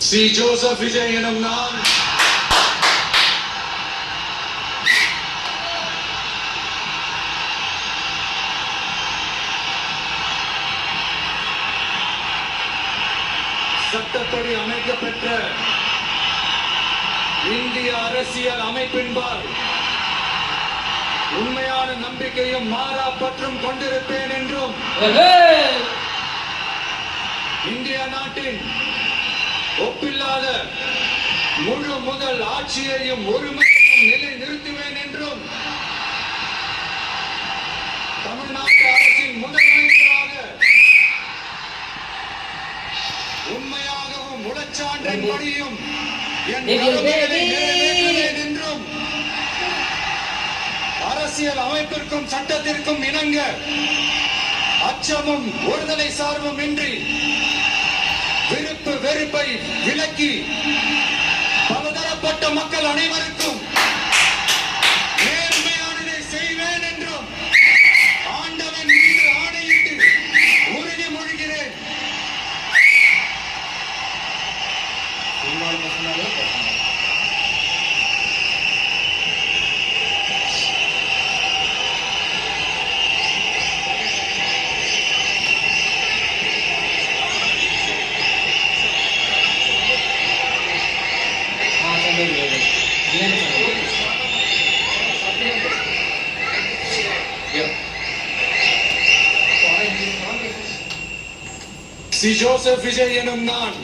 C. Joseph Vijay எனும் நான் சட்டப்படி அமைக்கப்பெற்ற இந்திய அரசியல் அமைப்பின்பால் உண்மையான நம்பிக்கையும் மாறா பற்றும் கொண்டிருப்பேன் என்றும் இந்திய நாட்டின் ஒப்பில்லாத முழு முதல் ஆட்சியையும் ஒருமையையும் நிலை நிறுத்துவேன் என்றும் தமிழ்நாட்டு அரசின் முதலமைச்சராக உண்மையாகவும் முழச்சான்றின்படியும் என் கடமைகளை நிறைவேற்றுவேன் என்றும் அரசியல் அமைப்பிற்கும் சட்டத்திற்கும் இணங்க அச்சமும் ஒருதலை சார்பும் இன்றி விருப்பு வெறுப்பை விலக்கி பலதரப்பட்ட மக்கள் அனைவருக்கும் நேர்மையானதை செய்வேன் என்றும் ஆண்டவன் மீது ஆணையிட்டு உறுதிமொழிகிறேன். சி. ஜோசப் விஜய் எனும் நான்